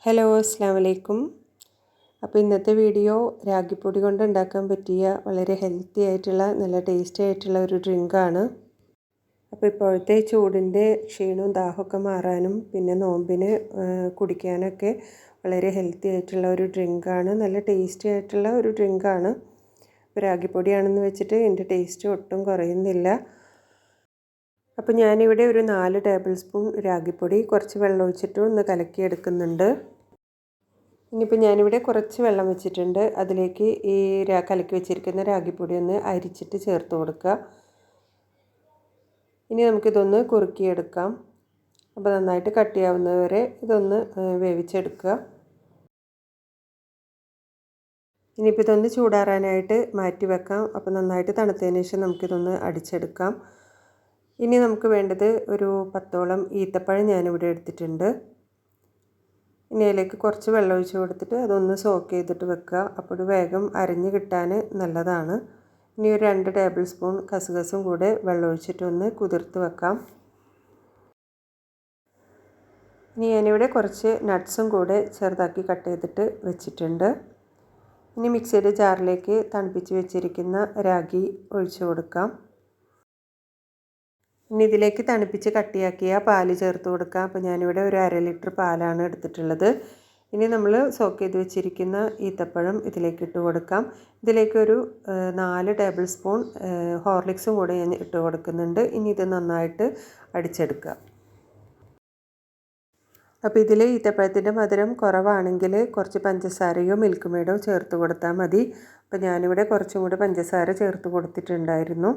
Hello അസ്സാം വലൈക്കും. അപ്പോൾ ഇന്നത്തെ വീഡിയോ രാഗിപ്പൊടി കൊണ്ട് ഉണ്ടാക്കാൻ പറ്റിയ വളരെ ഹെൽത്തി ആയിട്ടുള്ള നല്ല ടേസ്റ്റി ആയിട്ടുള്ള ഒരു ഡ്രിങ്കാണ്. അപ്പോൾ ഇപ്പോഴത്തെ ചൂടിൻ്റെ ക്ഷീണവും ദാഹമൊക്കെ മാറാനും പിന്നെ നോമ്പിന് കുടിക്കാനൊക്കെ വളരെ ഹെൽത്തി ആയിട്ടുള്ള ഒരു ഡ്രിങ്കാണ്. നല്ല ടേസ്റ്റി ആയിട്ടുള്ള ഒരു ഡ്രിങ്കാണ്. ഇപ്പോൾ രാഗിപ്പൊടിയാണെന്ന് വെച്ചിട്ട് ഇതിൻ്റെ ടേസ്റ്റ് ഒട്ടും കുറയുന്നില്ല. അപ്പോൾ ഞാനിവിടെ ഒരു 4 ടേബിൾ സ്പൂൺ രാഗിപ്പൊടി കുറച്ച് വെള്ളം ഒഴിച്ചിട്ട് ഒന്ന് കലക്കിയെടുക്കുന്നുണ്ട്. ഇനിയിപ്പോൾ ഞാനിവിടെ കുറച്ച് വെള്ളം വെച്ചിട്ടുണ്ട്. അതിലേക്ക് ഈ കലക്കി വെച്ചിരിക്കുന്ന രാഗിപ്പൊടി ഒന്ന് അരിച്ചിട്ട് ചേർത്ത് കൊടുക്കുക. ഇനി നമുക്കിതൊന്ന് കുറുക്കിയെടുക്കാം. അപ്പോൾ നന്നായിട്ട് കട്ടിയാവുന്നവരെ ഇതൊന്ന് വേവിച്ചെടുക്കുക. ഇനിയിപ്പോൾ ഇതൊന്ന് ചൂടാറാനായിട്ട് മാറ്റി വെക്കാം. അപ്പോൾ നന്നായിട്ട് തണുത്തതിന് ശേഷം നമുക്കിതൊന്ന് അടിച്ചെടുക്കാം. ഇനി നമുക്ക് വേണ്ടത് ഒരു 10ഓളം ഈത്തപ്പഴം ഞാനിവിടെ എടുത്തിട്ടുണ്ട്. ഇനി അതിലേക്ക് കുറച്ച് വെള്ളം ഒഴിച്ച് കൊടുത്തിട്ട് അതൊന്ന് സോക്ക് ചെയ്തിട്ട് വെക്കുക. അപ്പോൾ വേഗം അരഞ്ഞ് കിട്ടാൻ നല്ലതാണ്. ഇനി ഒരു 2 ടേബിൾ സ്പൂൺ കസുകസും കൂടെ വെള്ളം ഒഴിച്ചിട്ട് ഒന്ന് കുതിർത്ത് വെക്കാം. ഇനി ഞാനിവിടെ കുറച്ച് നട്ട്സും കൂടെ ചെറുതാക്കി കട്ട് ചെയ്തിട്ട് വെച്ചിട്ടുണ്ട്. ഇനി മിക്സിയുടെ ജാറിലേക്ക് തണുപ്പിച്ച് വെച്ചിരിക്കുന്ന രാഗി ഒഴിച്ച് കൊടുക്കാം. ഇനി ഇതിലേക്ക് തണുപ്പിച്ച് കട്ടിയാക്കിയ പാല് ചേർത്ത് കൊടുക്കാം. അപ്പോൾ ഞാനിവിടെ ഒരു 1/2 ലിറ്റർ പാലാണ് എടുത്തിട്ടുള്ളത്. ഇനി നമ്മൾ സോക്ക് ചെയ്ത് വെച്ചിരിക്കുന്ന ഈത്തപ്പഴം ഇതിലേക്ക് ഇട്ട് കൊടുക്കാം. ഇതിലേക്കൊരു 4 ടേബിൾ സ്പൂൺ ഹോർലിക്സും കൂടെ ഞാൻ ഇട്ട് കൊടുക്കുന്നുണ്ട്. ഇനി ഇത് നന്നായിട്ട് അടിച്ചെടുക്കുക. അപ്പോൾ ഇതിൽ ഈത്തപ്പഴത്തിൻ്റെ മധുരം കുറവാണെങ്കിൽ കുറച്ച് പഞ്ചസാരയോ മിൽക്ക് മെയ്ഡോ ചേർത്ത് കൊടുത്താൽ മതി. അപ്പോൾ ഞാനിവിടെ കുറച്ചും കൂടെ പഞ്ചസാര ചേർത്ത് കൊടുത്തിട്ടുണ്ടായിരുന്നു.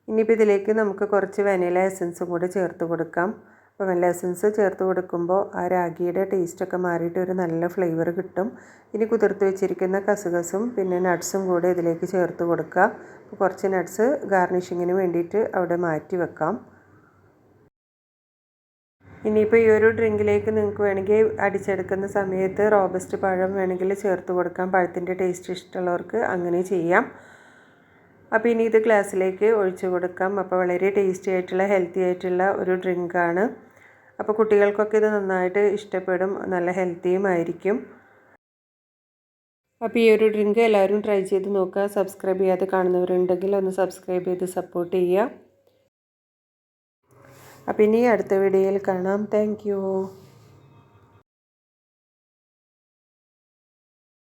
ഇനിയിപ്പോൾ ഇതിലേക്ക് നമുക്ക് കുറച്ച് വാനില എസൻസും കൂടെ ചേർത്ത് കൊടുക്കാം. അപ്പോൾ വാനില എസൻസ് ചേർത്ത് കൊടുക്കുമ്പോൾ ആ രാഗിയുടെ ടേസ്റ്റൊക്കെ മാറിയിട്ട് ഒരു നല്ല ഫ്ലേവർ കിട്ടും. ഇനി കുതിർത്ത് വെച്ചിരിക്കുന്ന കസുകസും പിന്നെ നട്ട്സും കൂടെ ഇതിലേക്ക് ചേർത്ത് കൊടുക്കുക. അപ്പോൾ കുറച്ച് നട്ട്സ് ഗാർണിഷിങ്ങിന് വേണ്ടിയിട്ട് അവിടെ മാറ്റി വെക്കാം. ഇനിയിപ്പോൾ ഈ ഒരു ഡ്രിങ്കിലേക്ക് നിങ്ങൾക്ക് വേണമെങ്കിൽ അടിച്ചെടുക്കുന്ന സമയത്ത് റോബസ്റ്റ് പഴം വേണമെങ്കിൽ ചേർത്ത് കൊടുക്കാം. പഴത്തിൻ്റെ ടേസ്റ്റ് ഇഷ്ടമുള്ളവർക്ക് അങ്ങനെ ചെയ്യാം. അപ്പോൾ ഇനി ഇത് ഗ്ലാസ്സിലേക്ക് ഒഴിച്ച് കൊടുക്കാം. അപ്പോൾ വളരെ ടേസ്റ്റി ആയിട്ടുള്ള ഹെൽത്തി ആയിട്ടുള്ള ഒരു ഡ്രിങ്കാണ്. അപ്പോൾ കുട്ടികൾക്കൊക്കെ ഇത് നന്നായിട്ട് ഇഷ്ടപ്പെടും, നല്ല ഹെൽത്തിയും ആയിരിക്കും. അപ്പോൾ ഈ ഒരു ഡ്രിങ്ക് എല്ലാവരും ട്രൈ ചെയ്ത് നോക്കുക. സബ്സ്ക്രൈബ് ചെയ്യാതെ കാണുന്നവരുണ്ടെങ്കിൽ ഒന്ന് സബ്സ്ക്രൈബ് ചെയ്ത് സപ്പോർട്ട് ചെയ്യുക. അപ്പോൾ ഇനി അടുത്ത വീഡിയോയിൽ കാണാം. താങ്ക്